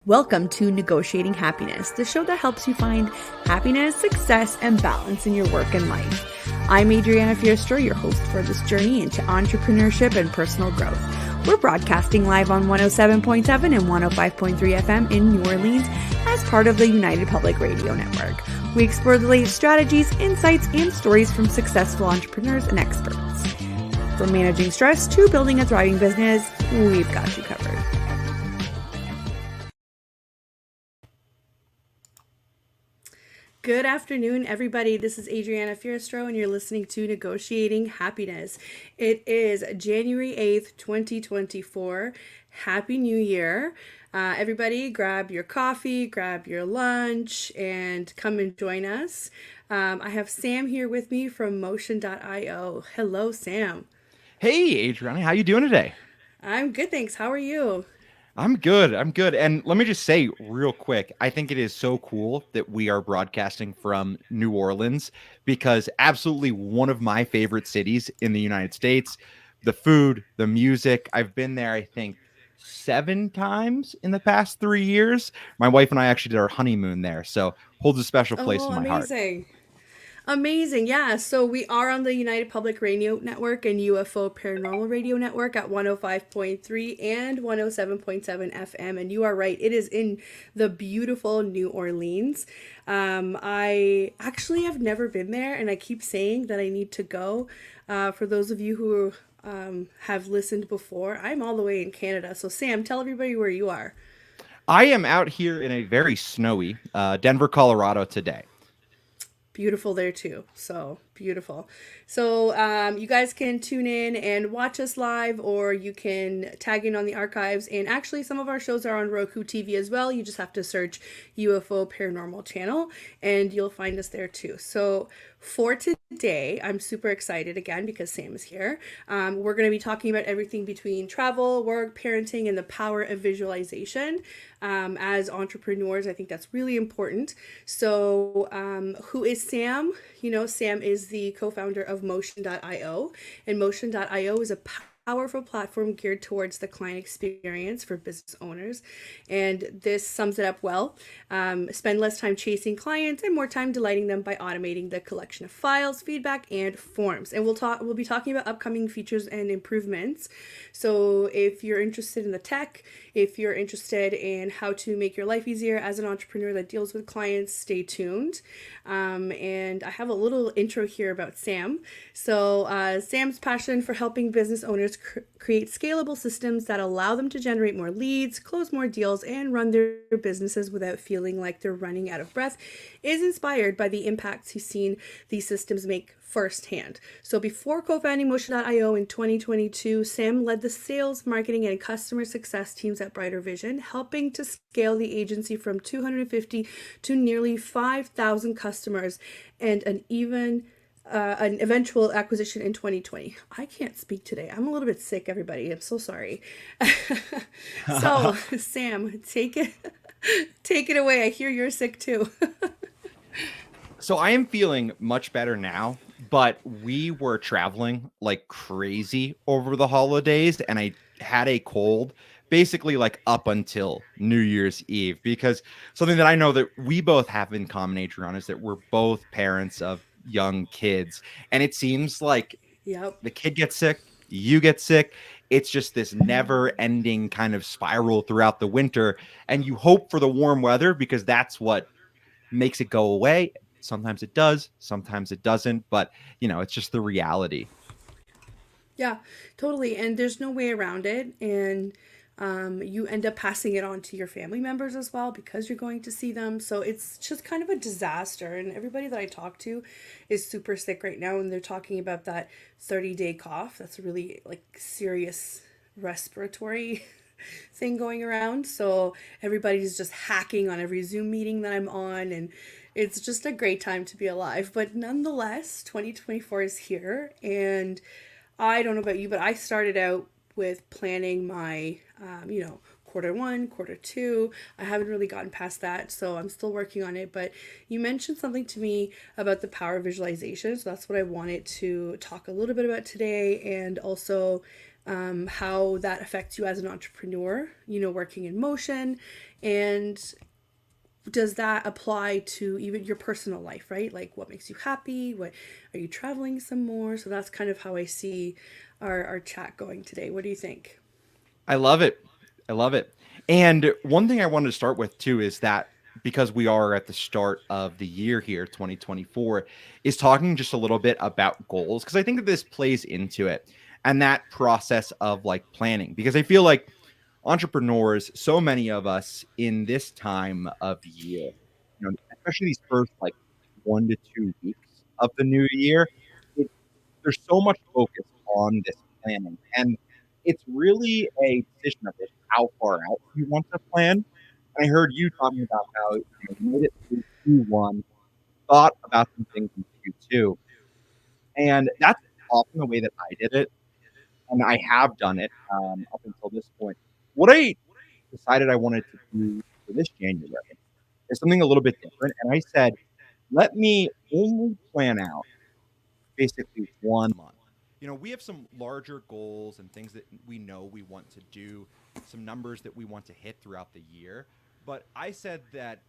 Welcome to Negotiating Happiness, the show that helps you find happiness, success, and balance in your work and life. I'm Adriana, your host for this journey into entrepreneurship and personal growth. We're broadcasting live on 107.7 and 105.3 FM in New Orleans as part of the United Public Radio Network. We explore the latest strategies, insights, and stories from successful entrepreneurs and experts. From managing stress to building a thriving business, we've got you covered. Good afternoon, everybody. This is Adriana and you're listening to Negotiating Happiness. It is January 8th, 2024. Happy New Year. Everybody grab your coffee, grab your lunch, and come and join us. I have Sam here with me from motion.io. Hello, Sam. Hey, Adriana, how you doing today? I'm good, thanks. How are you? I'm good. I'm good. And let me just say real quick, I think it is so cool that we are broadcasting from New Orleans because absolutely one of my favorite cities in the United States. The food, the music. I've been there, I think, 7 times in the past 3 years. My wife and I actually did our honeymoon there, so holds a special place Oh, in my heart. amazing. Amazing. Yeah. So we are on the United Public Radio Network and UFO Paranormal Radio Network at 105.3 and 107.7 FM. And you are right. It is in the beautiful New Orleans. I actually have never been there and I keep saying that I need to go. For those of you who have listened before, I'm all the way in Canada. So Sam, tell everybody where you are. I am out here in a very snowy Denver, Colorado today. Beautiful there too. So beautiful. So you guys can tune in and watch us live, or you can tag in on the archives. And actually, some of our shows are on Roku TV as well. You just have to search UFO Paranormal Channel and you'll find us there too. So for today, I'm super excited again because Sam is here. We're going to be talking about everything between travel, work, parenting, and the power of visualization. As entrepreneurs, I think that's really important. So who is Sam? You know, Sam is the co-founder of motion.io, and motion.io is a powerful platform geared towards the client experience for business owners. And this sums it up well. Spend less time chasing clients and more time delighting them by automating the collection of files, feedback, and forms. And we'll be talking about upcoming features and improvements. So if you're interested in the tech, if you're interested in how to make your life easier as an entrepreneur that deals with clients, stay tuned. And I have a little intro here about Sam. So Sam's passion for helping business owners create scalable systems that allow them to generate more leads, close more deals, and run their businesses without feeling like they're running out of breath is inspired by the impacts he's seen these systems make firsthand. So before co-founding motion.io in 2022, Sam led the sales, marketing, and customer success teams at Brighter Vision, helping to scale the agency from 250 to nearly 5,000 customers and an eventual acquisition in 2020. I can't speak today. I'm a little bit sick, everybody. I'm so sorry. So, Sam, take it away. I hear you're sick too. So I am feeling much better now, but we were traveling like crazy over the holidays and I had a cold basically like up until New Year's Eve, because something that I know that we both have in common, Adrian, is that we're both parents of young kids. And it seems like Yep. the kid gets sick, you get sick. It's just this never ending kind of spiral throughout the winter. And you hope for the warm weather because that's what makes it go away. Sometimes it does, sometimes it doesn't, but it's just the reality. Yeah, totally. And there's no way around it. And you end up passing it on to your family members as well because you're going to see them. So it's just kind of a disaster. And everybody that I talk to is super sick right now. And they're talking about that 30-day cough. That's a really like serious respiratory thing going around. So everybody's just hacking on every Zoom meeting that I'm on. And it's just a great time to be alive. But nonetheless, 2024 is here. And I don't know about you, but I started out with planning my, quarter one, quarter two. I haven't really gotten past that, so I'm still working on it. But you mentioned something to me about the power of visualization. So that's what I wanted to talk a little bit about today. And also how that affects you as an entrepreneur, working in motion. And does that apply to even your personal life, right? Like what makes you happy? What are you traveling some more? So that's kind of how I see our chat going today. What do you think? I love it. I love it. And one thing I wanted to start with too is that because we are at the start of the year here, 2024, is talking just a little bit about goals because I think that this plays into it and that process of like planning because I feel like entrepreneurs, so many of us in this time of year, especially these first like 1 to 2 weeks of the new year, it, there's so much focus on this planning. And it's really a decision of like how far out you want to plan. And I heard you talking about how you made it through Q1, thought about some things in Q2. And that's often the way that I did it. And I have done it up until this point. What I decided I wanted to do for this January is something a little bit different. And I said, let me only plan out basically 1 month. We have some larger goals and things that we know we want to do, some numbers that we want to hit throughout the year. But I said that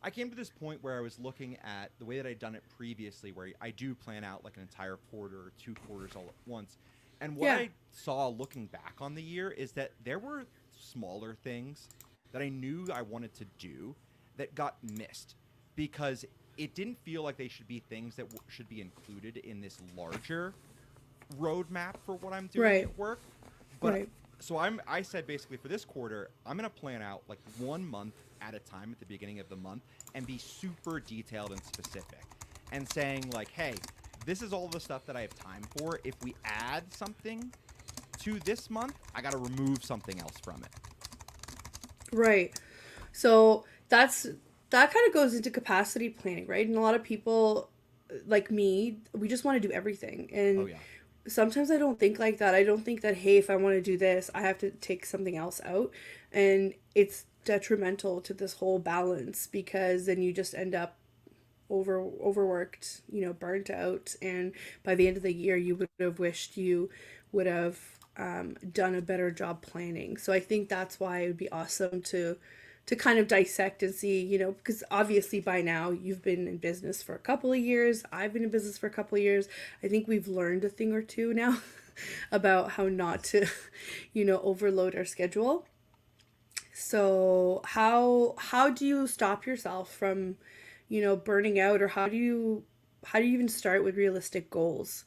I came to this point where I was looking at the way that I'd done it previously, where I do plan out like an entire quarter or 2 quarters all at once. And what Yeah. I saw looking back on the year is that there were smaller things that I knew I wanted to do that got missed because it didn't feel like they should be things that should be included in this larger roadmap for what I'm doing Right. at work. But Right. so I said basically for this quarter, I'm going to plan out like 1 month at a time at the beginning of the month and be super detailed and specific and saying like, hey, this is all the stuff that I have time for. If we add something to this month, I got to remove something else from it. Right. So that kind of goes into capacity planning, right? And a lot of people like me, we just want to do everything. Oh And yeah. sometimes I don't think like that. I don't think that, hey, if I want to do this, I have to take something else out. And it's detrimental to this whole balance because then you just end up overworked, burnt out, and by the end of the year you would have wished you would have done a better job planning. So I think that's why it would be awesome to kind of dissect and see, because obviously by now you've been in business for a couple of years. I've been in business for a couple of years. I think we've learned a thing or two now about how not to, overload our schedule. So how do you stop yourself from, burning out, or how do you even start with realistic goals?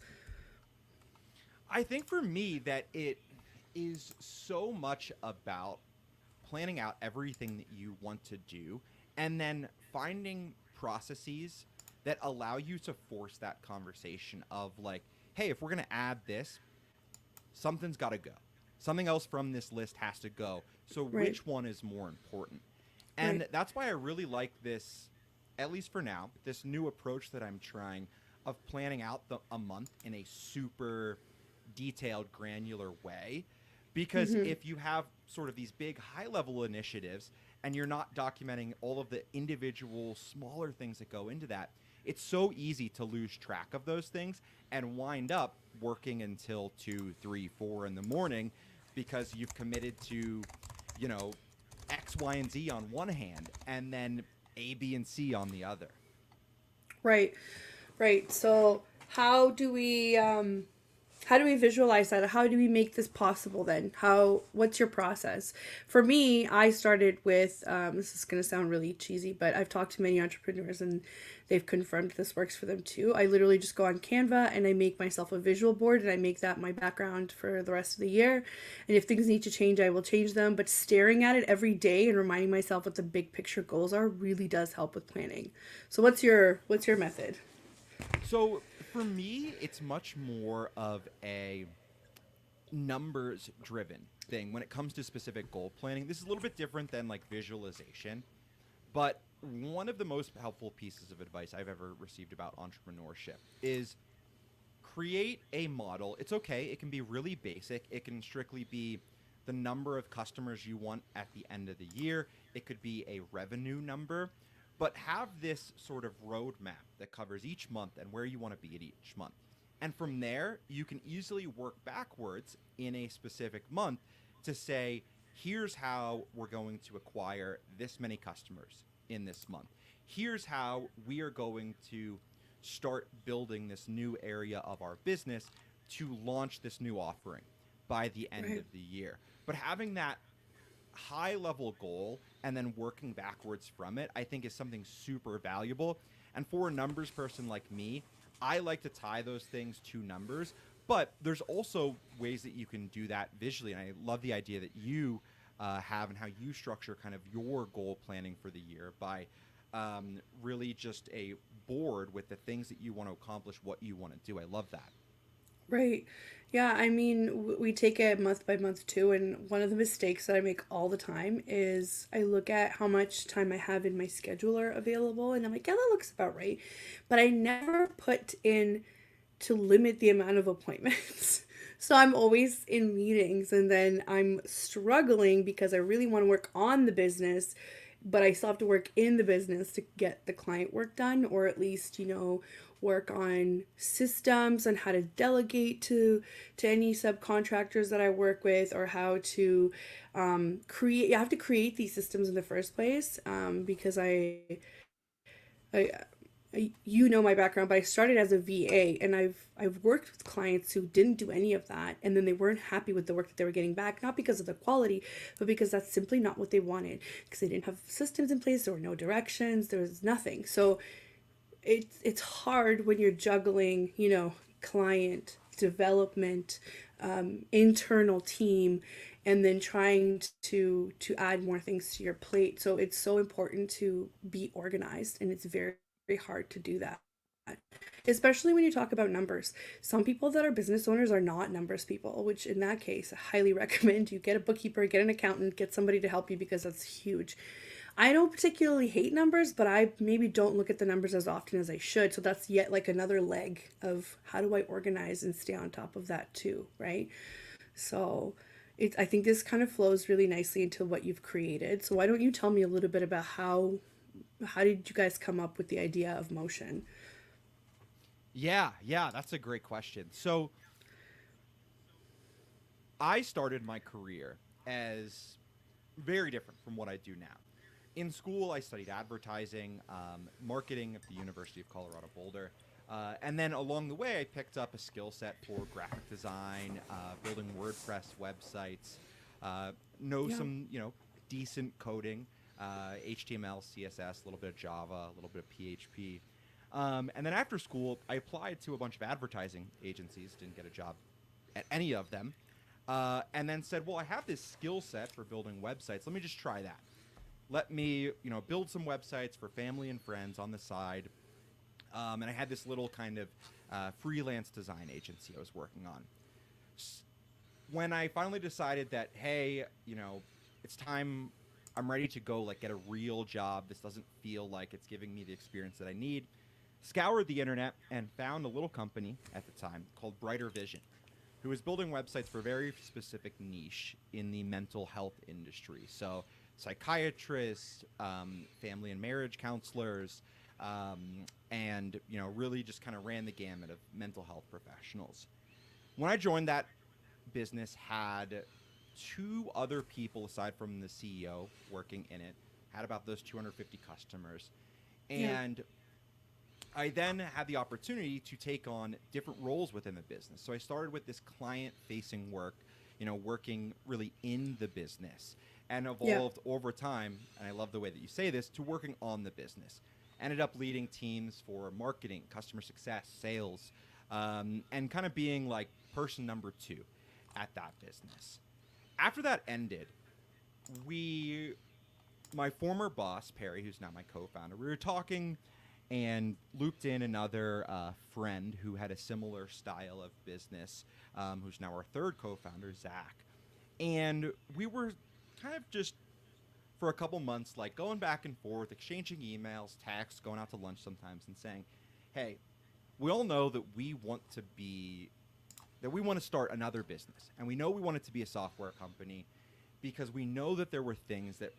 I think for me that it is so much about planning out everything that you want to do and then finding processes that allow you to force that conversation of like, hey, if we're going to add this, something's got to go. Something else from this list has to go. So Right. which one is more important? Right. And that's why I really like this, at least for now, this new approach that I'm trying of planning out a month in a super detailed, granular way. Because Mhm. if you have sort of these big high level initiatives and you're not documenting all of the individual smaller things that go into that, it's so easy to lose track of those things and wind up working until 2, 3, 4 in the morning because you've committed to, you know, X, Y, and Z on one hand and then A, B, and C on the other. Right. Right. So how do we visualize that? How do we make this possible then? What's your process? For me, I started with, this is going to sound really cheesy, but I've talked to many entrepreneurs and they've confirmed this works for them too. I literally just go on Canva and I make myself a visual board and I make that my background for the rest of the year. And if things need to change, I will change them. But staring at it every day and reminding myself what the big picture goals are really does help with planning. So what's your method? So for me, it's much more of a numbers driven thing when it comes to specific goal planning. This is a little bit different than like visualization, but one of the most helpful pieces of advice I've ever received about entrepreneurship is create a model. It's okay, it can be really basic. It can strictly be the number of customers you want at the end of the year. It could be a revenue number, but have this sort of roadmap that covers each month and where you want to be at each month. And from there, you can easily work backwards in a specific month to say, here's how we're going to acquire this many customers in this month. Here's how we are going to start building this new area of our business to launch this new offering by the end Right. of the year. But having that high level goal and then working backwards from it, I think is something super valuable. And for a numbers person like me, I like to tie those things to numbers, but there's also ways that you can do that visually. And I love the idea that you have and how you structure kind of your goal planning for the year by really just a board with the things that you want to accomplish, what you want to do. I love that. Right. Yeah, I mean, we take it month by month too, and one of the mistakes that I make all the time is I look at how much time I have in my scheduler available, and I'm like, yeah, that looks about right. But I never put in to limit the amount of appointments. So I'm always in meetings, and then I'm struggling because I really want to work on the business, but I still have to work in the business to get the client work done, or at least, work on systems and how to delegate to any subcontractors that I work with, or how to create. You have to create these systems in the first place, because I you know my background, but I started as a VA, and I've worked with clients who didn't do any of that, and then they weren't happy with the work that they were getting back, not because of the quality, but because that's simply not what they wanted, because they didn't have systems in place, there were no directions, there was nothing. So it's hard when you're juggling, client development, internal team, and then trying to add more things to your plate. So it's so important to be organized, and it's very, very hard to do that, especially when you talk about numbers. Some people that are business owners are not numbers people, which in that case, I highly recommend you get a bookkeeper, get an accountant, get somebody to help you, because that's huge. I don't particularly hate numbers, but I maybe don't look at the numbers as often as I should. So that's yet like another leg of how do I organize and stay on top of that too, right? So I think this kind of flows really nicely into what you've created. So why don't you tell me a little bit about how did you guys come up with the idea of motion? Yeah, that's a great question. So I started my career as very different from what I do now. In school, I studied advertising, marketing at the University of Colorado Boulder. And then along the way, I picked up a skill set for graphic design, building WordPress websites, know Yeah. some, decent coding, HTML, CSS, a little bit of Java, a little bit of PHP. And then after school, I applied to a bunch of advertising agencies, didn't get a job at any of them, and then said, well, I have this skill set for building websites. Let me just try that. Let me, build some websites for family and friends on the side. And I had this little kind of freelance design agency I was working on. When I finally decided that, hey, it's time, I'm ready to go, like, get a real job. This doesn't feel like it's giving me the experience that I need. Scoured the internet and found a little company at the time called Brighter Vision, who was building websites for a very specific niche in the mental health industry. So psychiatrists, family and marriage counselors, and really just kind of ran the gamut of mental health professionals. When I joined, that business had two other people aside from the CEO working in it, had about those 250 customers, Yeah. and I then had the opportunity to take on different roles within the business. So I started with this client facing work, working really in the business, and Yeah. evolved over time. And I love the way that you say this, to working on the business. Ended up leading teams for marketing, customer success, sales, and kind of being like person number two at that business. After that ended, we my former boss, Perry, who's now my co founder, we were talking and looped in another friend who had a similar style of business, who's now our third co founder, Zach. And we were kind of just for a couple months, like going back and forth, exchanging emails, texts, going out to lunch sometimes, and saying, hey, we all know that we want to start another business, and we know we want it to be a software company, because we know that there were things that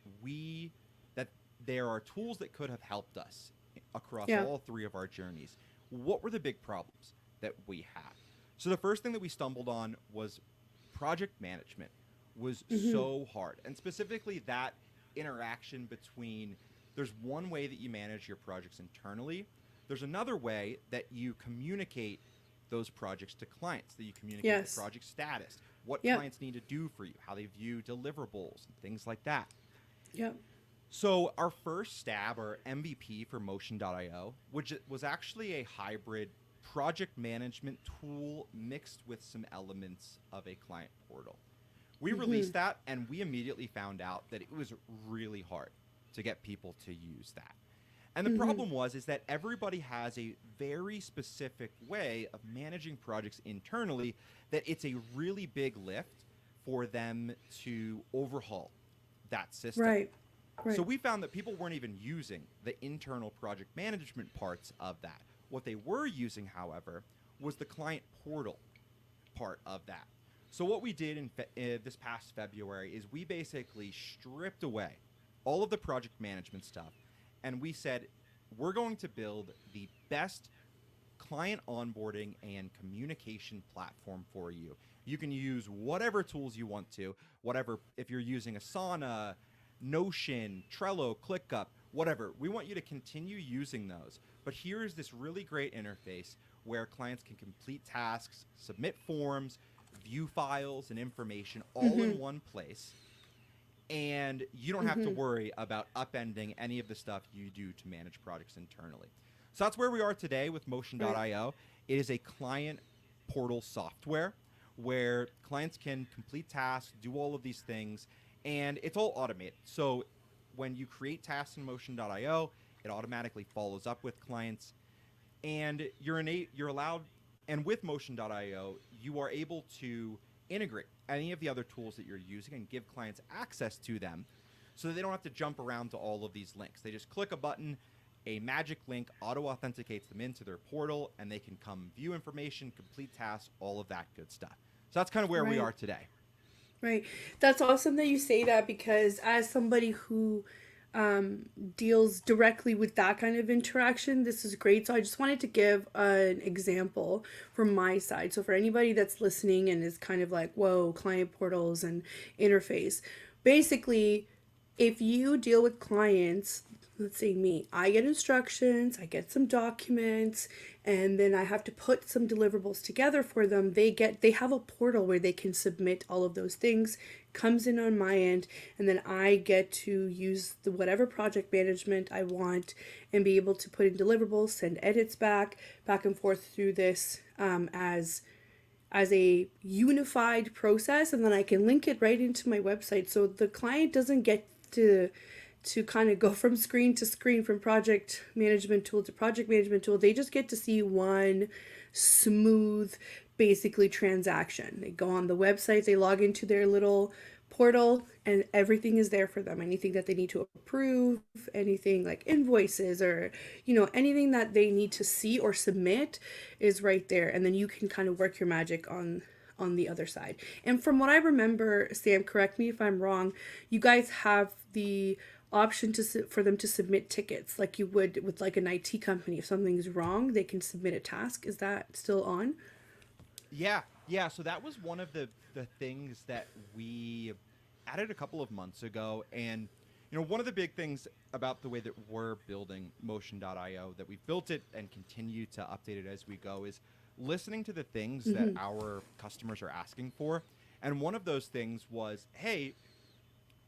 there are tools that could have helped us across Yeah. all three of our journeys. What were the big problems? that we have. So the first thing that we stumbled on was project management was so hard. And specifically that interaction between there's one way that you manage your projects internally. There's another way that you communicate those projects to clients, that you communicate the project status, what clients need to do for you, how they view deliverables, and things like that. Yep. So our first stab, or MVP for Motion.io, which was actually a hybrid project management tool mixed with some elements of a client portal. We released that, and we immediately found out that it was really hard to get people to use that. And the problem is that everybody has a very specific way of managing projects internally, that it's a really big lift for them to overhaul that system. Right. So we found that people weren't even using the internal project management parts of that. What they were using, however, was the client portal part of that. So what we did in this past February is we basically stripped away all of the project management stuff, and we said, we're going to build the best client onboarding and communication platform for you. You can use whatever tools you want to, whatever, if you're using Asana, Notion, Trello, ClickUp, whatever. We want you to continue using those. But here's this really great interface where clients can complete tasks, submit forms, view files and information all in one place. And you don't have to worry about upending any of the stuff you do to manage projects internally. So that's where we are today with Motion.io. It is a client portal software where clients can complete tasks, do all of these things, and it's all automated. So when you create tasks in Motion.io, it automatically follows up with clients, and you're allowed. And with Motion.io, you are able to integrate any of the other tools that you're using and give clients access to them, so that they don't have to jump around to all of these links. They just click a button, a magic link auto-authenticates them into their portal, and they can come view information, complete tasks, all of that good stuff. So that's kind of where we are today. Right. That's awesome that you say that, because as somebody who deals directly with that kind of interaction, this is great. So I just wanted to give an example from my side. So for anybody that's listening and is kind of like, whoa, client portals and interface. Basically, if you deal with clients, let's say me, I get instructions, I get some documents, and then I have to put some deliverables together for them. They have a portal where they can submit all of those things, comes in on my end, and then I get to use whatever project management I want and be able to put in deliverables, send edits back and forth through this as a unified process, and then I can link it right into my website. So the client doesn't get to kind of go from screen to screen, from project management tool to project management tool. They just get to see one smooth, basically, transaction. They go on the website, they log into their little portal, and everything is there for them. Anything that they need to approve, anything like invoices or, anything that they need to see or submit is right there. And then you can kind of work your magic on the other side. And from what I remember, Sam, correct me if I'm wrong, you guys have the option for them to submit tickets like you would with like an IT company. If something's wrong, they can submit a task. Is that still on? Yeah. So that was one of the things that we added a couple of months ago. And, one of the big things about the way that we're building Motion.io, that we've built it and continue to update it as we go, is listening to the things that our customers are asking for. And one of those things was, hey,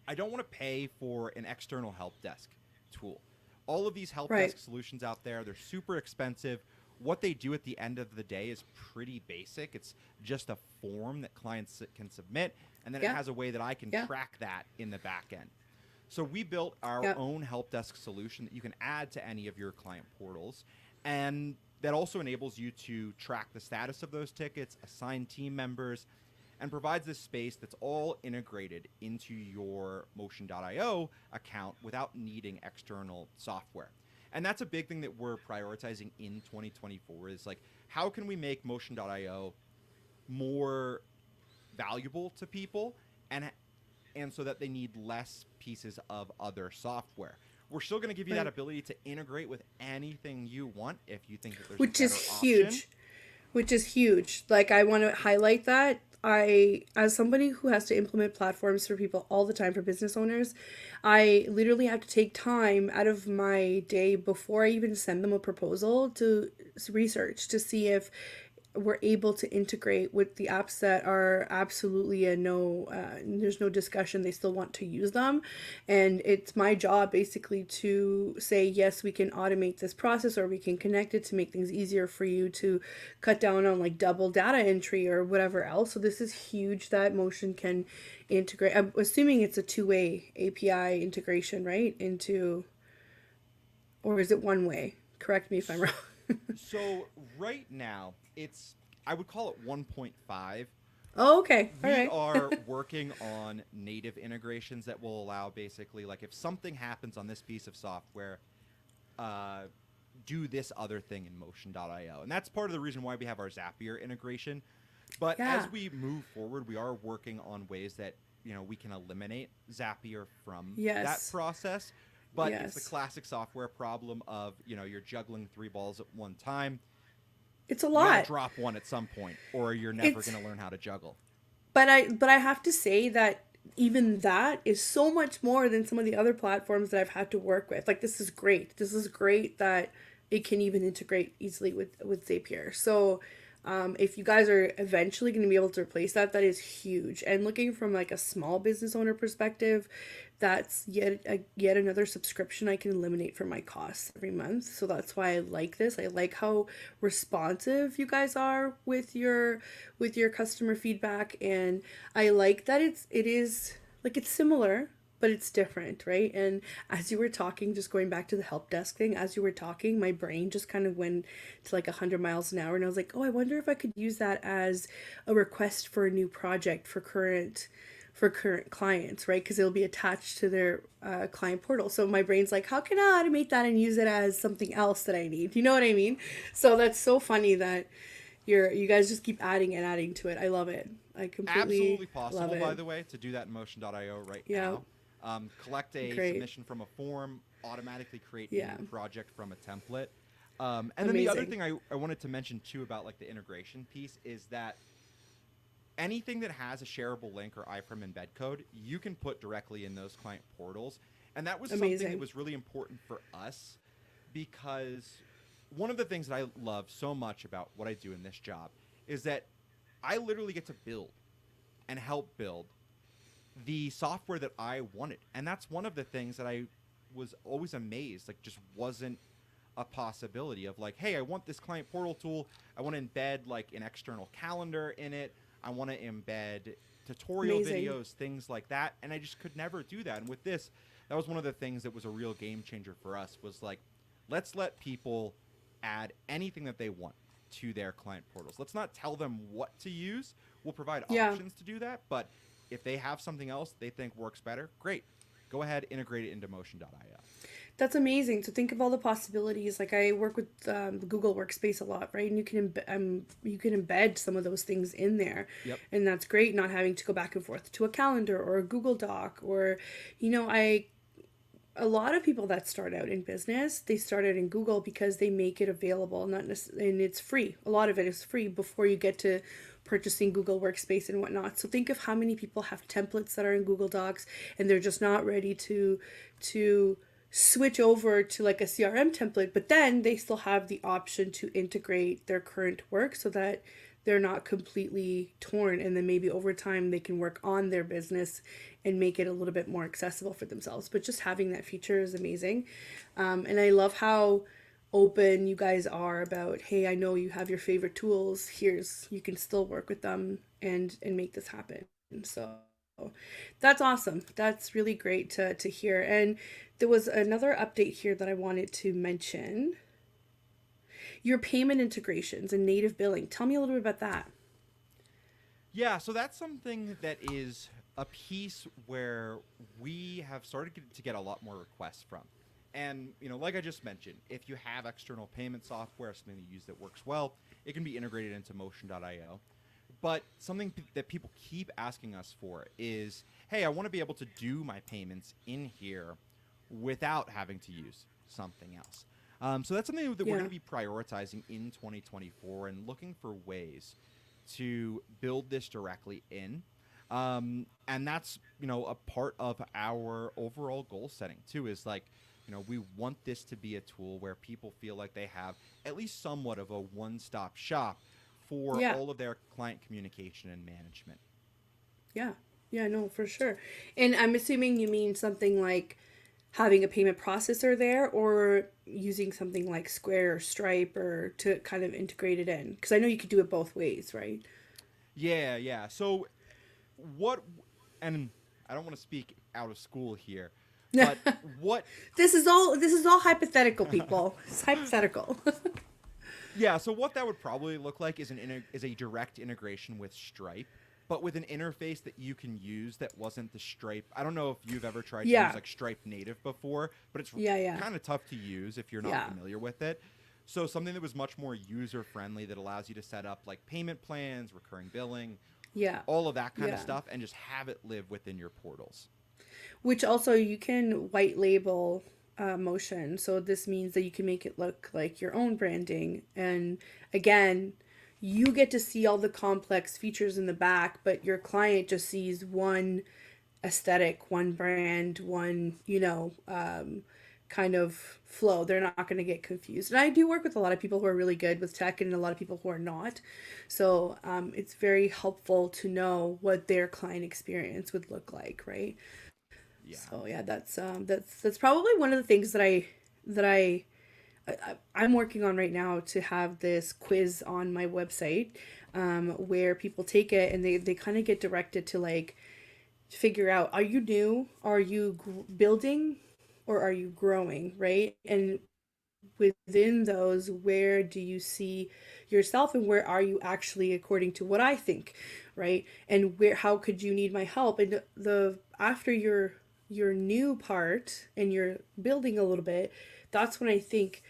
I don't want to pay for an external help desk tool. All of these help desk solutions out there, they're super expensive. What they do at the end of the day is pretty basic. It's just a form that clients can submit, and then it has a way that I can track that in the back end. So we built our own help desk solution that you can add to any of your client portals, and that also enables you to track the status of those tickets, assign team members, and provides this space that's all integrated into your Motion.io account without needing external software. And that's a big thing that we're prioritizing in 2024, is like, how can we make Motion.io more valuable to people and so that they need less pieces of other software. We're still going to give you that ability to integrate with anything you want if you think that there's which a better is huge. option. which is huge. Like, I want to highlight that. I, as somebody who has to implement platforms for people all the time, for business owners, I literally have to take time out of my day before I even send them a proposal to research to see if we're able to integrate with the apps that are absolutely a no, there's no discussion, they still want to use them. And it's my job basically to say yes, we can automate this process, or we can connect it to make things easier for you to cut down on like double data entry or whatever else. So this is huge that Motion can integrate. I'm assuming it's a two-way API integration, right, into, or is it one way? Correct me if I'm wrong. So right now, I would call it 1.5. Oh, okay, all We right. are working on native integrations that will allow basically, like, if something happens on this piece of software, uh, do this other thing in motion.io. And that's part of the reason why we have our Zapier integration. But Yeah. as we move forward, we are working on ways that, we can eliminate Zapier from that Yes. process. But it's the Yes. classic software problem of, you're juggling three balls at one time. It's a You got to lot. drop one at some point, or you're never It's going to learn how to juggle. but I have to say that even that is so much more than some of the other platforms that I've had to work with. Like, this is great. This is great that it can even integrate easily with Zapier. So if you guys are eventually going to be able to replace that, that is huge. And looking from like a small business owner perspective, that's yet another subscription I can eliminate from my costs every month. So that's why I like this. I like how responsive you guys are with your customer feedback, and I like that it is like, it's similar but it's different, right? And as you were talking, just going back to the help desk thing, as you were talking, my brain just kind of went to like 100 miles an hour, and I was like, oh, I wonder if I could use that as a request for a new project for current clients, right? Because it'll be attached to their client portal. So my brain's like, how can I automate that and use it as something else that I need? You know what I mean? So that's so funny that you guys just keep adding and adding to it. I love it. I completely Absolutely love possible, by it. the way, to do that in motion.io right Yeah, now. Collect a great. submission from a form, automatically create a Yeah, new project from a template. And then the other amazing. thing I wanted to mention too about like the integration piece is that anything that has a shareable link or iframe embed code, you can put directly in those client portals. And that was something that Amazing. was really important for us because one of the things that I love so much about what I do in this job is that I literally get to build and help build the software that I wanted. And that's one of the things that I was always amazed, like, just wasn't a possibility of like, hey, I want this client portal tool. I want to embed like an external calendar in it. I want to embed tutorial Amazing. videos, things like that. And I just could never do that. And with this, that was one of the things that was a real game changer for us was like, let's let people add anything that they want to their client portals. Let's not tell them what to use. We'll provide Yeah. options to do that. But if they have something else they think works better, great. Go ahead, integrate it into motion.io. That's amazing. So think of all the possibilities. Like, I work with the Google Workspace a lot, right? And you can embed some of those things in there, Yep. and that's great. Not having to go back and forth to a calendar or a Google Doc, or, I a lot of people that start out in business, they start out in Google because they make it available, not necessarily, and it's free. A lot of it is free before you get to purchasing Google Workspace and whatnot. So think of how many people have templates that are in Google Docs, and they're just not ready to switch over to like a CRM template, but then they still have the option to integrate their current work so that they're not completely torn, and then maybe over time they can work on their business and make it a little bit more accessible for themselves. But just having that feature is amazing. And I love how open you guys are about, hey, I know you have your favorite tools, here's, you can still work with them and make this happen. So that's awesome. That's really great to hear. And there was another update here that I wanted to mention. Your payment integrations and native billing. Tell me a little bit about that. Yeah, so that's something that is a piece where we have started to get a lot more requests from. And, like I just mentioned, if you have external payment software, something you use that works well, it can be integrated into motion.io. But something that people keep asking us for is, hey, I want to be able to do my payments in here without having to use something else. So that's something that we're Yeah. going to be prioritizing in 2024 and looking for ways to build this directly in. And that's, a part of our overall goal setting too, is like, we want this to be a tool where people feel like they have at least somewhat of a one-stop shop for Yeah. all of their client communication and management. Yeah. Yeah, no, for sure. And I'm assuming you mean something like having a payment processor there or using something like Square or Stripe or to kind of integrate it in. Because I know you could do it both ways, right? Yeah, yeah. So what and I don't want to speak out of school here, but what This is all hypothetical, people. It's hypothetical. yeah, so what that would probably look like is is a direct integration with Stripe, but with an interface that you can use that wasn't the Stripe. I don't know if you've ever tried to use Yeah. like Stripe native before, but it's Yeah, yeah. kind of tough to use if you're not Yeah. familiar with it. So something that was much more user friendly that allows you to set up like payment plans, recurring billing, Yeah. all of that kind of Yeah. stuff and just have it live within your portals. Which also you can white label motion. So this means that you can make it look like your own branding. And again, you get to see all the complex features in the back, but your client just sees one aesthetic, one brand, one, kind of flow. They're not going to get confused. And I do work with a lot of people who are really good with tech and a lot of people who are not. So it's very helpful to know what their client experience would look like, right? Yeah. So yeah, that's probably one of the things that I'm working on right now to have this quiz on my website, where people take it and they kind of get directed to like figure out, are you new, are you building, or are you growing, right? And within those, where do you see yourself and where are you actually according to what I think, right? And where, how could you need my help? And the after your new part and you're building a little bit, that's when I think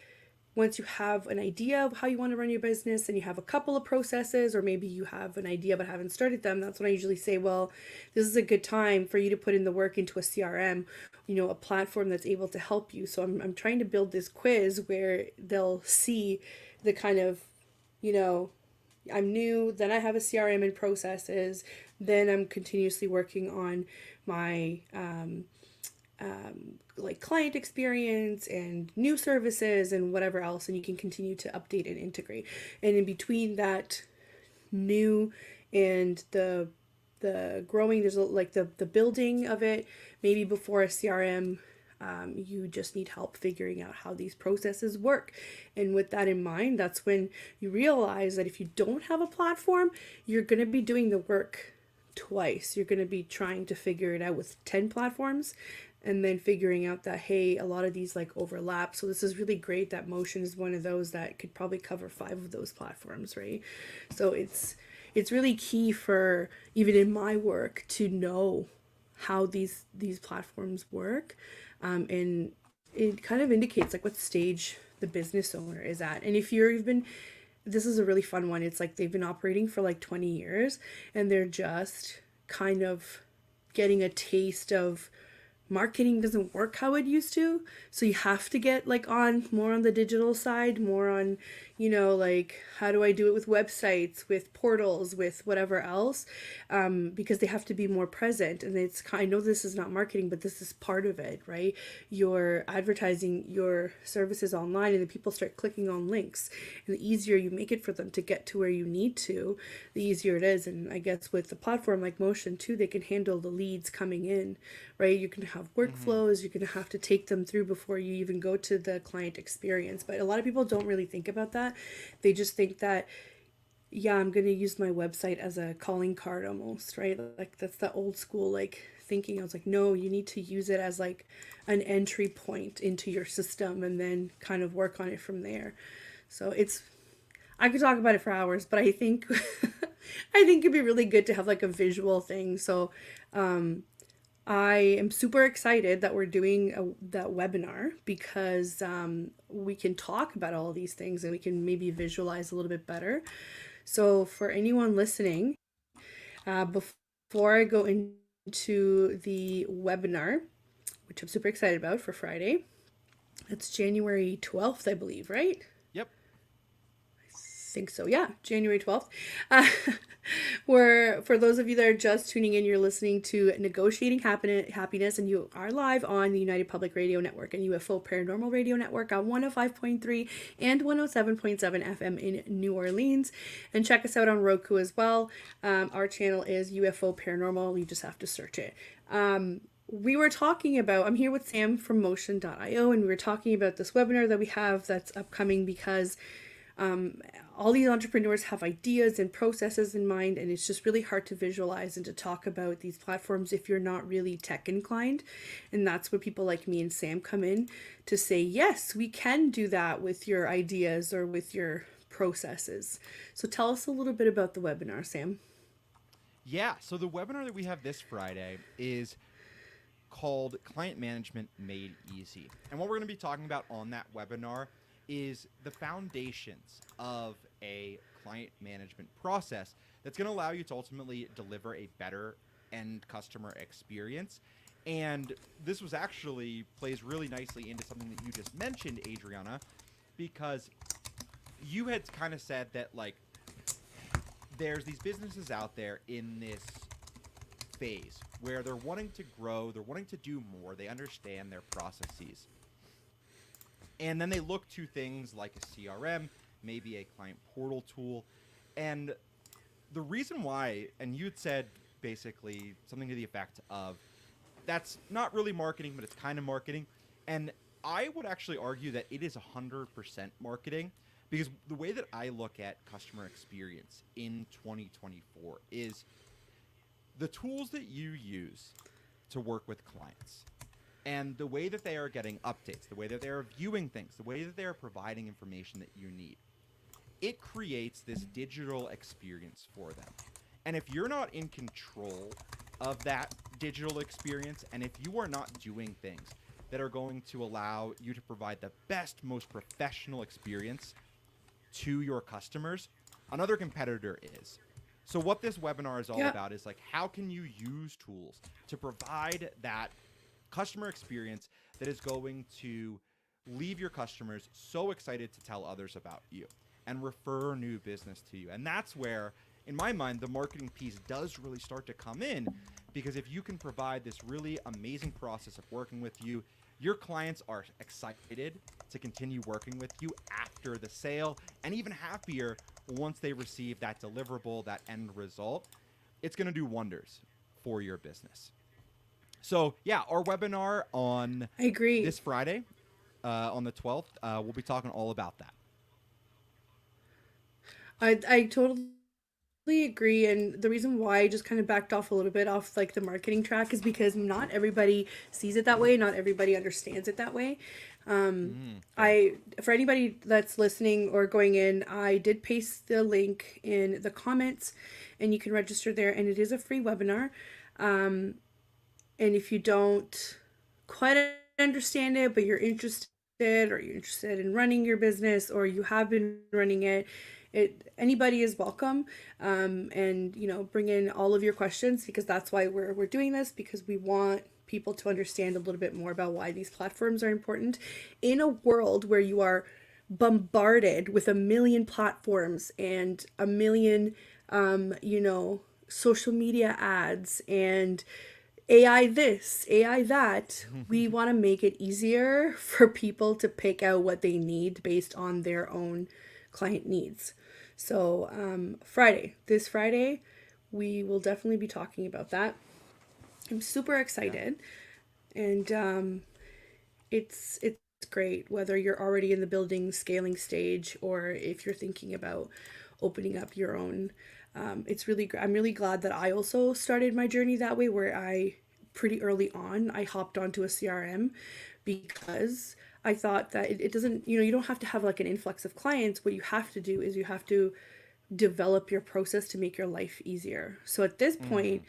once you have an idea of how you want to run your business and you have a couple of processes, or maybe you have an idea but haven't started them, that's when I usually say, well, this is a good time for you to put in the work into a CRM, a platform that's able to help you. So I'm trying to build this quiz where they'll see the kind of, you know, I'm new, then I have a CRM and processes, then I'm continuously working on my like client experience and new services and whatever else, and you can continue to update and integrate. And in between that new and the growing, there's like the building of it, maybe before a CRM, you just need help figuring out how these processes work. And with that in mind, that's when you realize that if you don't have a platform, you're going to be doing the work twice. You're going to be trying to figure it out with 10 platforms and then figuring out that, hey, a lot of these like overlap. So this is really great that Motion is one of those that could probably cover 5 of those platforms, right? So it's really key for even in my work to know how these platforms work, and it kind of indicates like what stage the business owner is at. And if you've been, this is a really fun one, it's like they've been operating for like 20 years and they're just kind of getting a taste of marketing doesn't work how it used to, so you have to get like on more on the digital side, more on, like how do I do it with websites, with portals, with whatever else, because they have to be more present. And it's, I know this is not marketing, but this is part of it, right? You're advertising your services online and then people start clicking on links, and the easier you make it for them to get to where you need to, the easier it is. And I guess with the platform like Motion too, they can handle the leads coming in, right? You can have workflows, you're going to have to take them through before you even go to the client experience. But a lot of people don't really think about that. They just think that, yeah, I'm going to use my website as a calling card almost, right? Like that's the old school like thinking. I was like, no, you need to use it as like an entry point into your system and then kind of work on it from there. So it's, I could talk about it for hours, but I think I think it'd be really good to have like a visual thing. So I am super excited that we're doing that webinar because we can talk about all of these things and we can maybe visualize a little bit better. So for anyone listening, before I go into the webinar, which I'm super excited about for Friday, It's January 12th, I believe, right? Yep. Think so. Yeah, January 12th. Uh, where, for those of you that are just tuning in, you're listening to Negotiating Happiness, and you are live on the United Public Radio Network and UFO Paranormal Radio Network on 105.3 and 107.7 FM in New Orleans. And check us out on Roku as well. Our channel is UFO Paranormal. You just have to search it. We were talking about, I'm here with Sam from Motion.io, and we were talking about this webinar that we have that's upcoming because all these entrepreneurs have ideas and processes in mind, and it's just really hard to visualize and to talk about these platforms if you're not really tech inclined. And that's where people like me and Sam come in to say, yes, we can do that with your ideas or with your processes. So tell us a little bit about the webinar, Sam. Yeah. So the webinar that we have this Friday is called Client Management Made Easy. And what we're going to be talking about on that webinar is the foundations of a client management process that's going to allow you to ultimately deliver a better end customer experience. And this was actually plays really nicely into something that you just mentioned, Adriana, because you had kind of said that, like, there's these businesses out there in this phase where they're wanting to grow, they're wanting to do more, they understand their processes. And then they look to things like a CRM, maybe a client portal tool. And the reason why, and you had said basically something to the effect of, that's not really marketing, but it's kind of marketing. And I would actually argue that it is 100% marketing, because the way that I look at customer experience in 2024 is the tools that you use to work with clients, and the way that they are getting updates, the way that they are viewing things, the way that they are providing information that you need, it creates this digital experience for them. And if you're not in control of that digital experience, and if you are not doing things that are going to allow you to provide the best, most professional experience to your customers, another competitor is. So what this webinar is all about is, like, how can you use tools to provide that customer experience that is going to leave your customers so excited to tell others about you and refer new business to you. And that's where, in my mind, the marketing piece does really start to come in, because if you can provide this really amazing process of working with you, your clients are excited to continue working with you after the sale, and even happier once they receive that deliverable, that end result. It's going to do wonders for your business. So, yeah, our webinar on I agree. this Friday, on the 12th, we'll be talking all about that. I totally agree, and the reason why I just kind of backed off a little bit off like the marketing track is because not everybody sees it that way, not everybody understands it that way. I For anybody that's listening or going in, I did paste the link in the comments, and you can register there, and it is a free webinar. And if you don't quite understand it, but you're interested, or you're interested in running your business, or you have been running it, anybody is welcome. And bring in all of your questions, because that's why we're doing this, because we want people to understand a little bit more about why these platforms are important in a world where you are bombarded with a million platforms and a million social media ads and AI this, AI that. We want to make it easier for people to pick out what they need based on their own client needs. So this Friday, we will definitely be talking about that. I'm super excited. And it's great whether you're already in the building scaling stage, or if you're thinking about opening up your own. I'm really glad that I also started my journey that way, where I pretty early on I hopped onto a CRM, because I thought that it doesn't, you don't have to have like an influx of clients. What you have to do is you have to develop your process to make your life easier. So at this point,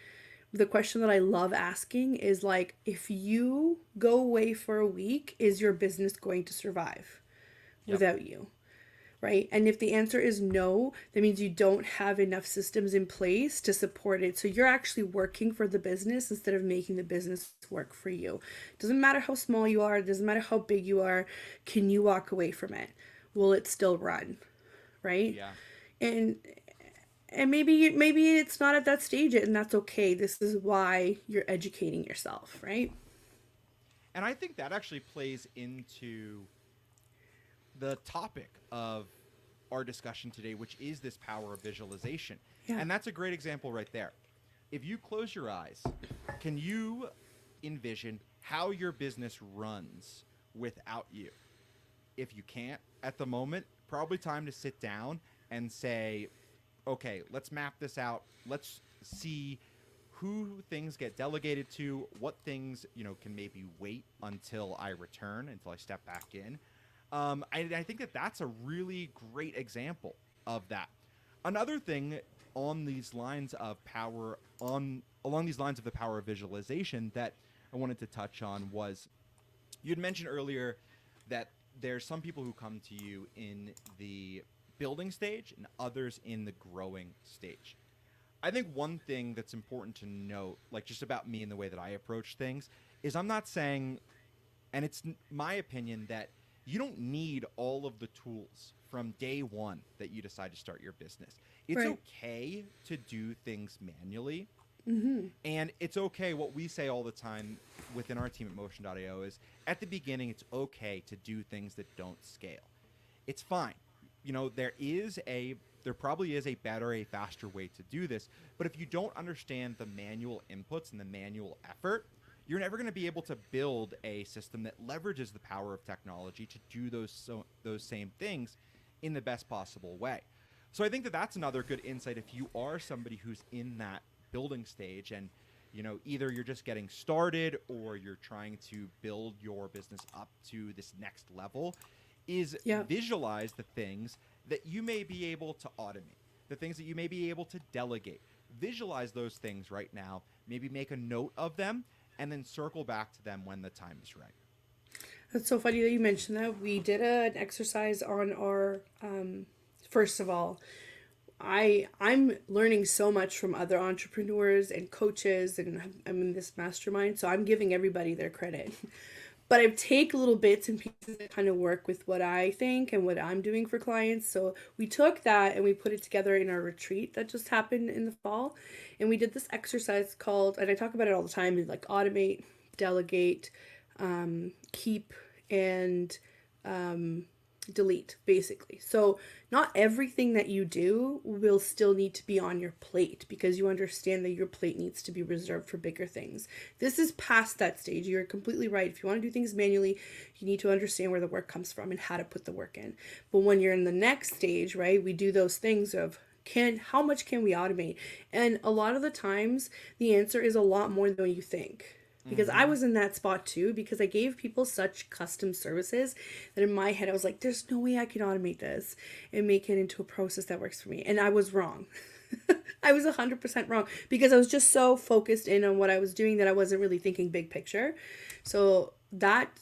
the question that I love asking is, like, if you go away for a week, is your business going to survive without you? right? And if the answer is no, that means you don't have enough systems in place to support it. So you're actually working for the business instead of making the business work for you. It doesn't matter how small you are, it doesn't matter how big you are. Can you walk away from it? Will it still run? Right? Yeah. And maybe it's not at that stage and that's okay. This is why you're educating yourself, right? And I think that actually plays into the topic of our discussion today, which is this power of visualization. Yeah. And that's a great example right there. If you close your eyes, can you envision how your business runs without you? If you can't at the moment, probably time to sit down and say, okay, let's map this out. Let's see who things get delegated to, what things, can maybe wait until I return, until I step back in. I think that that's a really great example of that. Another thing on these lines of power, along these lines of the power of visualization that I wanted to touch on was, you'd mentioned earlier that there's some people who come to you in the building stage and others in the growing stage. I think one thing that's important to note, like just about me and the way that I approach things, is I'm not saying, and it's my opinion, that you don't need all of the tools from day one that you decide to start your business. It's Right. okay to do things manually. Mm-hmm. And it's okay. What we say all the time within our team at Motion.io is at the beginning, it's okay to do things that don't scale. It's fine. There probably is a better, a faster way to do this. But if you don't understand the manual inputs and the manual effort, you're never going to be able to build a system that leverages the power of technology to do those same things in the best possible way. So I think that that's another good insight if you are somebody who's in that building stage and either you're just getting started or you're trying to build your business up to this next level, is Yeah. visualize the things that you may be able to automate, the things that you may be able to delegate. Visualize those things right now, maybe make a note of them, and then circle back to them when the time is right. That's so funny that you mentioned that. We did an exercise on our first of all, I'm learning so much from other entrepreneurs and coaches, and I'm in this mastermind, so I'm giving everybody their credit. But I take little bits and pieces that kind of work with what I think and what I'm doing for clients. So we took that and we put it together in our retreat that just happened in the fall, and we did this exercise called, and I talk about it all the time, like automate, delegate, keep, and delete, basically. So not everything that you do will still need to be on your plate because you understand that your plate needs to be reserved for bigger things. This is past that stage. You're completely right. If you want to do things manually, you need to understand where the work comes from and how to put the work in. But when you're in the next stage, right, we do those things of how much can we automate? And a lot of the times the answer is a lot more than you think. Because I was in that spot too, because I gave people such custom services that in my head I was like, there's no way I can automate this and make it into a process that works for me. And I was wrong. I was 100% wrong because I was just so focused in on what I was doing that I wasn't really thinking big picture. So that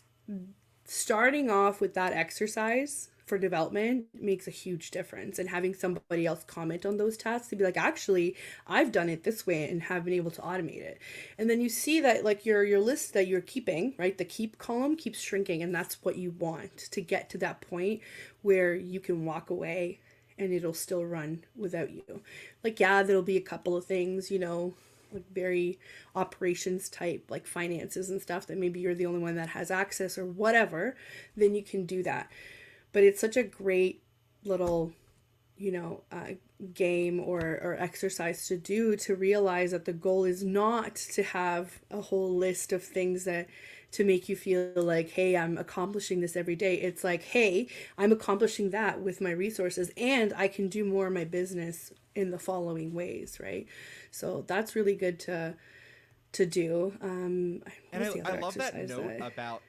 starting off with that exercise for development makes a huge difference, and having somebody else comment on those tasks to be like, actually I've done it this way and have been able to automate it. And then you see that like your list that you're keeping, right, the keep column keeps shrinking, and that's what you want to get to that point where you can walk away and it'll still run without you. Like, yeah, there'll be a couple of things, like very operations type, like finances and stuff, that maybe you're the only one that has access or whatever, then you can do that. But it's such a great little, game or exercise to do, to realize that the goal is not to have a whole list of things that to make you feel like, hey, I'm accomplishing this every day. It's like, hey, I'm accomplishing that with my resources and I can do more of my business in the following ways, right? So that's really good to do. And I love that note about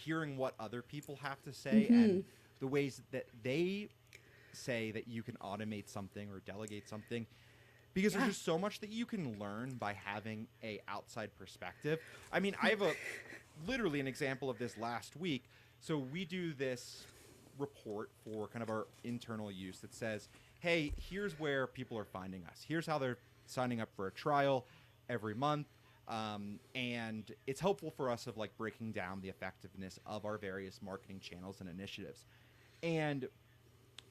hearing what other people have to say and the ways that they say that you can automate something or delegate something, because there's just so much that you can learn by having a outside perspective. I mean, I have literally an example of this last week. So we do this report for kind of our internal use that says, hey, here's where people are finding us. Here's how they're signing up for a trial every month. And it's helpful for us of like breaking down the effectiveness of our various marketing channels and initiatives. And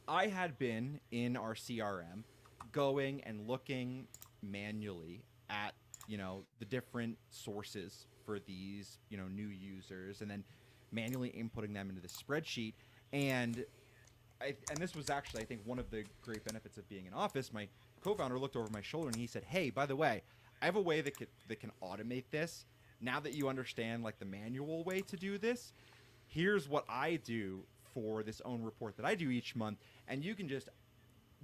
I had been in our CRM going and looking manually at, the different sources for these, new users, and then manually inputting them into the spreadsheet. And and this was actually, I think, one of the great benefits of being in office. My co-founder looked over my shoulder and he said, hey, by the way, I have a way that can automate this. Now that you understand like the manual way to do this, here's what I do for this own report that I do each month. And you can just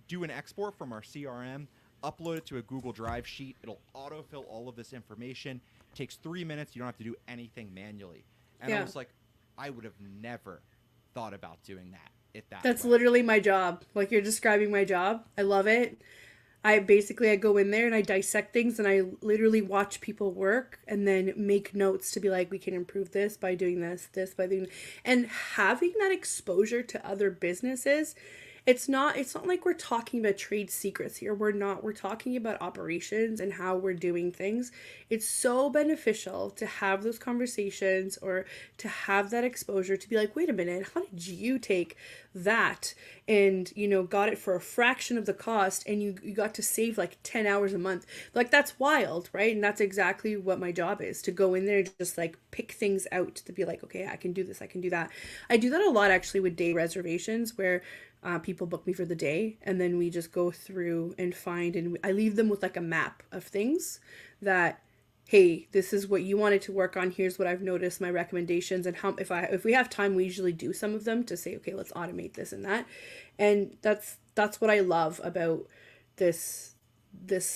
do an export from our CRM, upload it to a Google Drive sheet. It'll autofill all of this information. It takes 3 minutes. You don't have to do anything manually. And I was like, I would have never thought about doing that. That's literally my job. Like, you're describing my job. I love it. I go in there and I dissect things, and I literally watch people work and then make notes to be like, we can improve this by doing this by doing, and having that exposure to other businesses. It's not like we're talking about trade secrets here. We're talking about operations and how we're doing things. It's so beneficial to have those conversations or to have that exposure to be like, wait a minute, how did you take that and, got it for a fraction of the cost, and you got to save like 10 hours a month? Like, that's wild, right? And that's exactly what my job is, to go in there and just like pick things out, to be like, okay, I can do this, I can do that. I do that a lot actually with day reservations, where people book me for the day, and then we just go through and find, and I leave them with like a map of things that, hey, this is what you wanted to work on. Here's what I've noticed, my recommendations, and how, if we have time, we usually do some of them to say, okay, let's automate this and that. And that's what I love about this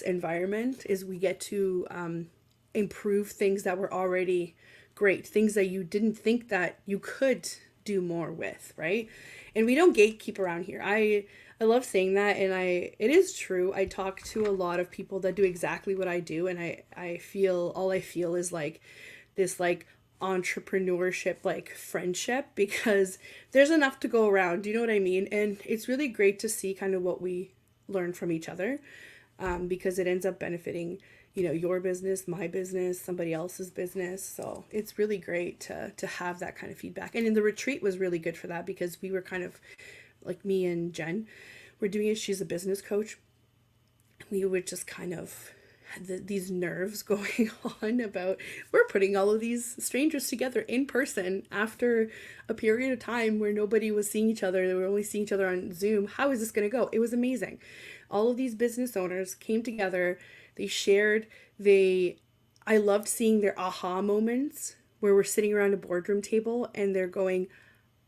environment, is we get to improve things that were already great, things that you didn't think that you could do more with, right? And we don't gatekeep around here. I love saying that, and it is true. I talk to a lot of people that do exactly what I do, and I feel is like this like entrepreneurship, like friendship, because there's enough to go around. Do you know what I mean? And it's really great to see kind of what we learn from each other, because it ends up benefiting, your business, my business, somebody else's business. So it's really great to have that kind of feedback. And in the retreat was really good for that, because we were kind of like, me and Jen were doing it. She's a business coach. We would just kind of had these nerves going on about, we're putting all of these strangers together in person after a period of time where nobody was seeing each other. They were only seeing each other on Zoom. How is this going to go? It was amazing. All of these business owners came together. They shared, I loved seeing their aha moments, where we're sitting around a boardroom table and they're going,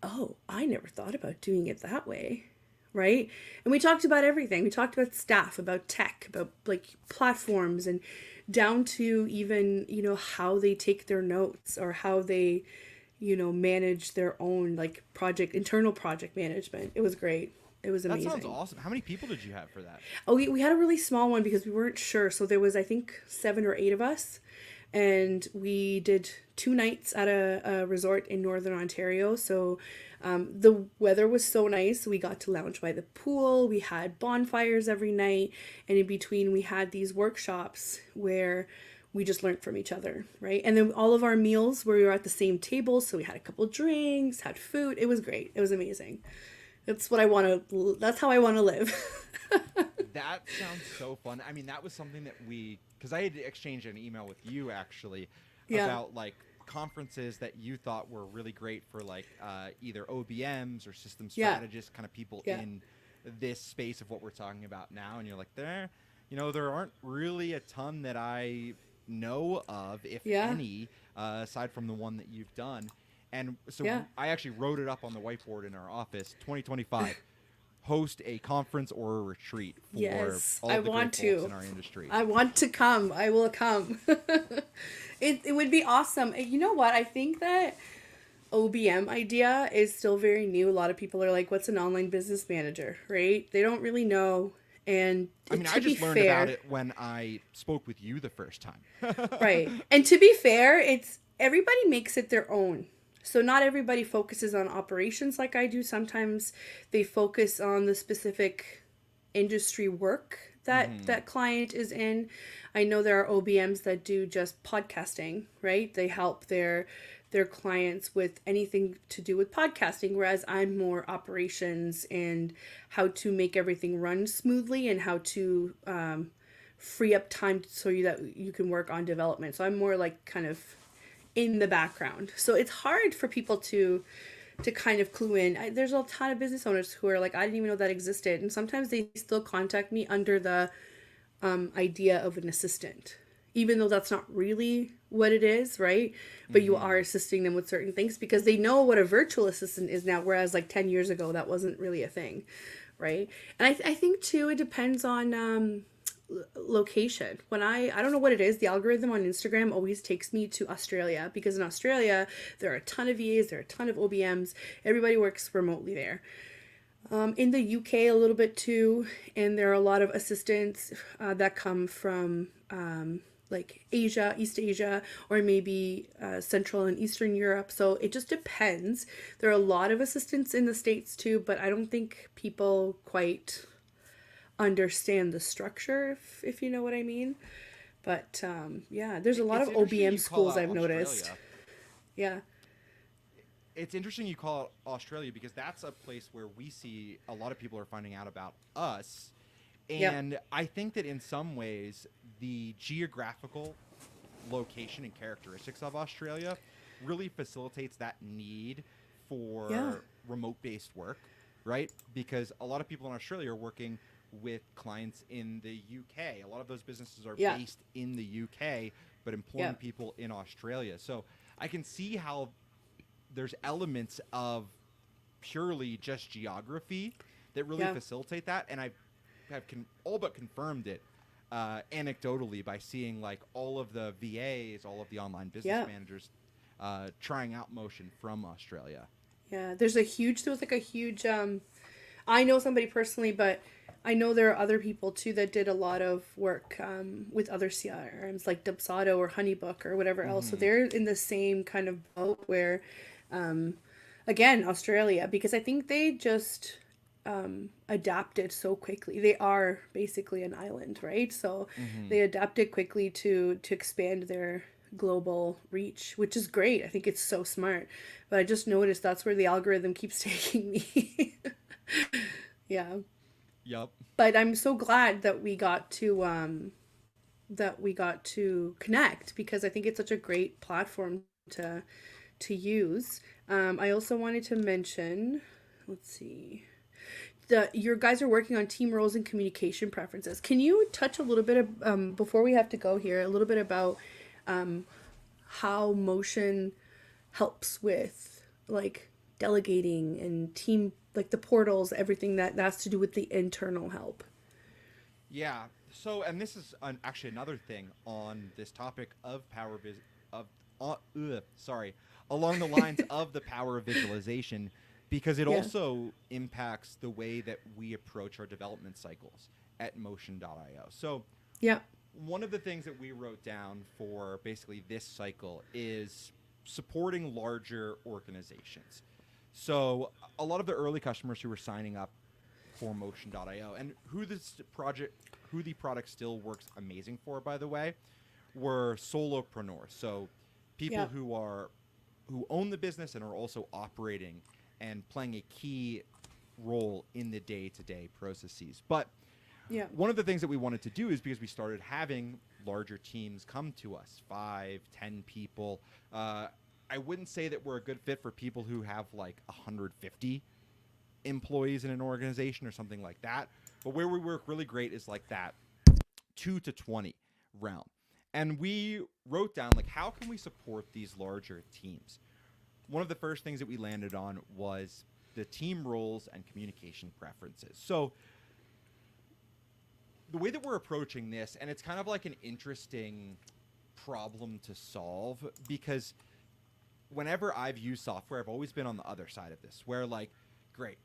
oh, I never thought about doing it that way, right? And we talked about everything. We talked about staff, about tech, about like platforms, and down to even, how they take their notes, or how they, manage their own like internal project management. It was great. It was amazing. That sounds awesome. How many people did you have for that? Oh, we had a really small one because we weren't sure. So there was, I think, 7 or 8 of us. And we did 2 nights at a resort in Northern Ontario. So the weather was so nice. We got to lounge by the pool. We had bonfires every night. And in between, we had these workshops where we just learned from each other, right? And then all of our meals, we were at the same table. So we had a couple drinks, had food. It was great. It was amazing. That's how I want to live. That sounds so fun. I mean, that was something that because I had exchanged an email with you actually about like conferences that you thought were really great for like either OBMs or system strategists, kind of people in this space of what we're talking about now. And you're like, there aren't really a ton that I know of, if any, aside from the one that you've done. And so I actually wrote it up on the whiteboard in our office, 2025, host a conference or a retreat for all of the great folks in our industry. I want to come. I will come. It would be awesome. You know what? I think that OBM idea is still very new. A lot of people are like, what's an online business manager, right? They don't really know. And I mean, I just learned about it when I spoke with you the first time. Right. And to be fair, everybody makes it their own. So not everybody focuses on operations like I do. Sometimes they focus on the specific industry work that Mm-hmm. that client is in. I know there are OBMs that do just podcasting, right? They help their clients with anything to do with podcasting, whereas I'm more operations and how to make everything run smoothly and how to free up time so that you can work on development. So I'm more like kind of in the background. So it's hard for people to kind of clue in. There's a ton of business owners who are like, I didn't even know that existed, and sometimes they still contact me under the idea of an assistant, even though that's not really what it is, right? But you are Mm-hmm. assisting them with certain things because they know what a virtual assistant is now, whereas like 10 years ago that wasn't really a thing, right? And I think too it depends on location. When I don't know what it is, the algorithm on Instagram always takes me to Australia, because in Australia there are a ton of VAs, there are a ton of OBMs, everybody works remotely there. In the UK a little bit too, and there are a lot of assistants that come from like Asia, East Asia, or maybe Central and Eastern Europe. So it just depends. There are a lot of assistants in the States too, but I don't think people quite understand the structure, if you know what I mean. But yeah, there's a lot It's of interesting OBM you call schools out I've noticed. Australia. Yeah, It's interesting you call out Australia because that's a place where we see a lot of people are finding out about us. yep, And I think that in some ways, the geographical location and characteristics of Australia really facilitates that need yeah, for remote based work, right? Because a lot of people in Australia are working with clients in the UK. A lot of those businesses are yeah, based in the UK, but employing yep, people in Australia. So I can see how there's elements of purely just geography that really yeah, facilitate that, and I have all but confirmed it anecdotally by seeing like all of the VAs, all of the online business yeah. managers trying out Motion from Australia. Yeah, there was like a huge I know somebody personally, but I know there are other people too that did a lot of work with other CRMs like Dubsado or Honeybook or whatever else. So Mm-hmm. they're in the same kind of boat where again, Australia, because I think they just adapted so quickly. They are basically an island, right? So Mm-hmm. they adapted quickly to expand their global reach, which is great. I think it's so smart. But I just noticed that's where the algorithm keeps taking me. Yeah. Yep. But I'm so glad that we got to connect, because I think it's such a great platform to use. I also wanted to mention, let's see, your guys are working on team roles and communication preferences. Can you touch a little bit of before we have to go here, a little bit about how motion helps with like delegating and team, like the portals, everything that has to do with the internal help. Yeah. So, and this is actually another thing on this topic of of sorry, along the lines of the power of visualization, because it Yeah. also impacts the way that we approach our development cycles at Motion.io. So, Yeah. one of the things that we wrote down for basically this cycle is supporting larger organizations. So a lot of the early customers who were signing up for Motion.io and who the product still works amazing for, by the way, were solopreneurs. So people Yeah. who own the business and are also operating and playing a key role in the day-to-day processes. But Yeah. one of the things that we wanted to do is because we started having larger teams come to us, 5, 10 people. I wouldn't say that we're a good fit for people who have like 150 employees in an organization or something like that. But where we work really great is like that 2 to 20 realm. And we wrote down like how can we support these larger teams? One of the first things that we landed on was the team roles and communication preferences. So the way that we're approaching this, and it's kind of like an interesting problem to solve because whenever I've used software, I've always been on the other side of this, where like, great,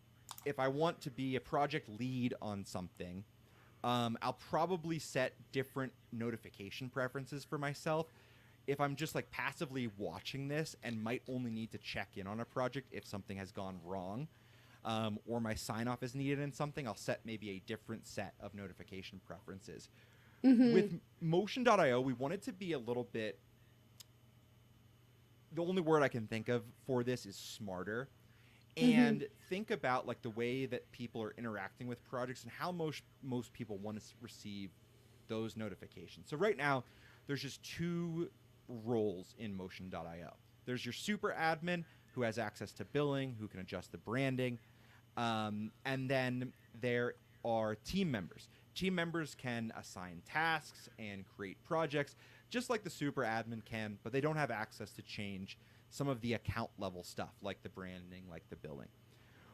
if I want to be a project lead on something, I'll probably set different notification preferences for myself if I'm just like passively watching this and might only need to check in on a project if something has gone wrong, or my sign off is needed in something, I'll set maybe a different set of notification preferences. Mm-hmm. With Motion.io, we wanted to be a little bit, the only word I can think of for this is smarter, Mm-hmm. and think about like the way that people are interacting with projects and how most people want to receive those notifications. So right now, there's just two roles in Motion.io. There's your super admin who has access to billing, who can adjust the branding, and then there are team members. Team members can assign tasks and create projects just like the super admin can, but they don't have access to change some of the account level stuff like the branding, like the billing.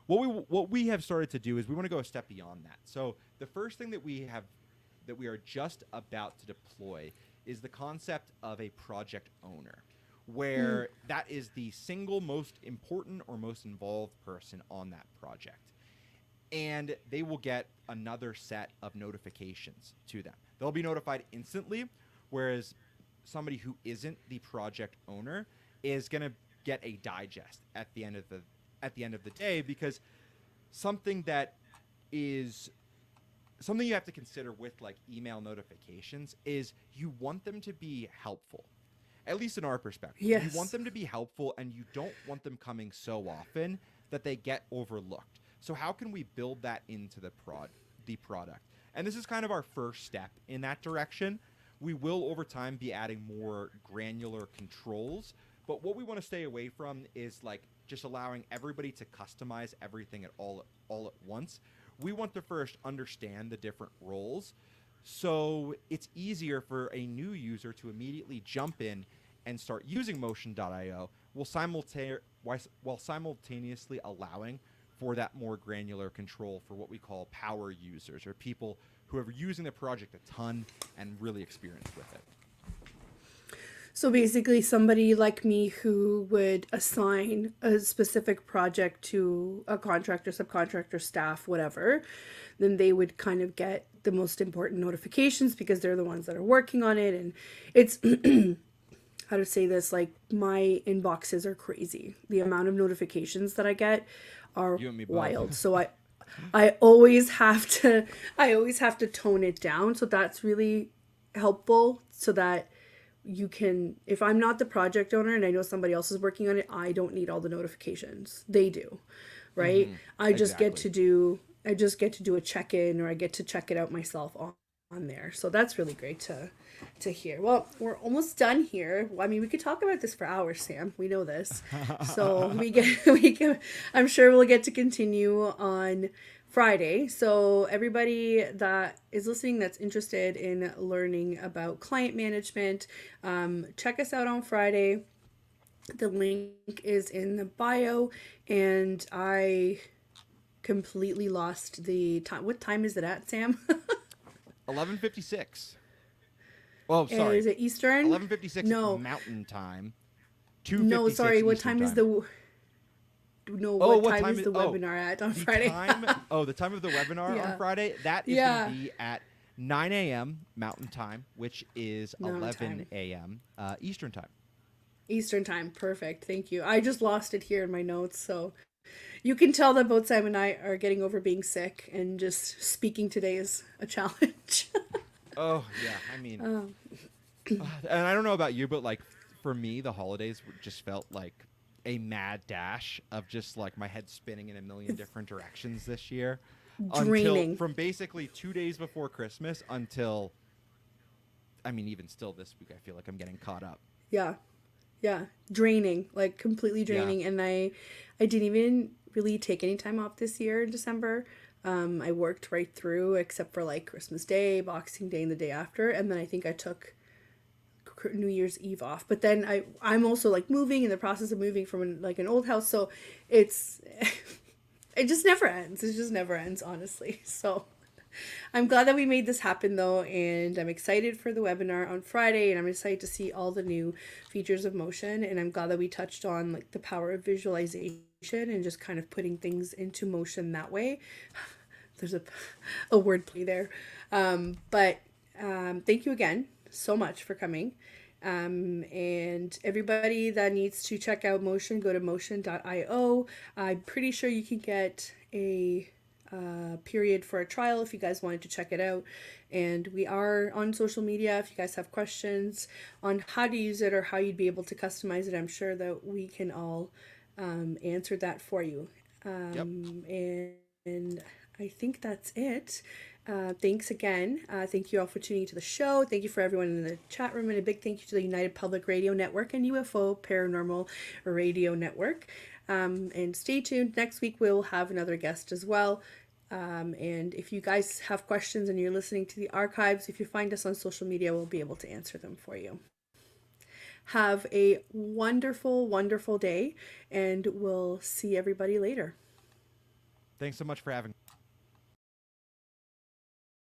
What we have started to do is we want to go a step beyond that. So the first thing that we are just about to deploy is the concept of a project owner, Mm. where that is the single most important or most involved person on that project. And they will get another set of notifications to them. They'll be notified instantly, whereas somebody who isn't the project owner is going to get a digest at the end of the day, because something that is something you have to consider with like email notifications is you want them to be helpful. At least in our perspective, you want Yes. them to be helpful, and you don't want them coming so often that they get overlooked. So how can we build that into the product? And this is kind of our first step in that direction. We will over time be adding more granular controls, but what we want to stay away from is like just allowing everybody to customize everything at all at once. We want to first understand the different roles, so it's easier for a new user to immediately jump in and start using Motion.io while simultaneously allowing for that more granular control for what we call power users, or people who are using the project a ton and really experienced with it. So basically, somebody like me who would assign a specific project to a contractor, subcontractor, staff, whatever, then they would kind of get the most important notifications because they're the ones that are working on it. And it's, how to say this, like my inboxes are crazy. The amount of notifications that I get are You and me both. wild. So I always have to tone it down. So that's really helpful so that you can, if I'm not the project owner and I know somebody else is working on it, I don't need all the notifications. They do, right? Mm-hmm. I just get Exactly. to do a check-in, or I get to check it out myself on there. So that's really great to hear. Well, we're almost done here. I mean, we could talk about this for hours, Sam. We know this. So I'm sure we'll get to continue on Friday. So everybody that is listening that's interested in learning about client management, check us out on Friday. The link is in the bio, and I completely lost the time. What time is it at, Sam? 11:56. Oh, sorry. Is it Eastern? 11:56 No, Mountain Time. no. 2:56 Sorry. What Eastern time is Time. the no? Oh, What what time time is is? the Oh, webinar at on the Friday? time. Oh, the time of the webinar on Yeah, Friday. That is going to yeah. be at 9 a.m. Mountain Time, which is No 11 time. a.m. Eastern Time. Eastern time. Perfect. Thank you. I just lost it here in my notes, so you can tell that both Sam and I are getting over being sick, and just speaking today is a challenge. Oh yeah, I mean, um, and I don't know about you, but like for me, the holidays just felt like a mad dash of just like my head spinning in a million different directions this year, until Draining. from basically 2 days before Christmas until, I mean, even still this week, I feel like I'm getting caught up. Yeah. Yeah, draining, like completely Yeah. draining. And I didn't even really take any time off this year in December. I worked right through except for like Christmas Day, Boxing Day, and the day after, and then I think I took New Year's Eve off. But then I'm also like moving, in the process of moving from like an old house, so it's it just never ends. It just never ends, honestly. So I'm glad that we made this happen though, and I'm excited for the webinar on Friday, and I'm excited to see all the new features of motion, and I'm glad that we touched on like the power of visualization and just kind of putting things into motion that way. There's a word play there. But thank you again so much for coming. And everybody that needs to check out Motion, go to motion.io. I'm pretty sure you can get a period for a trial if you guys wanted to check it out. And we are on social media if you guys have questions on how to use it or how you'd be able to customize it. I'm sure that we can all answer that for you. Yep. And I think that's it. Thanks again. Thank you all for tuning to the show. Thank you for everyone in the chat room, and a big thank you to the United Public Radio Network and UFO Paranormal Radio Network. And stay tuned. Next week we'll have another guest as well. And if you guys have questions and you're listening to the archives, if you find us on social media, we'll be able to answer them for you. Have a wonderful, wonderful day, and we'll see everybody later. Thanks so much for having me.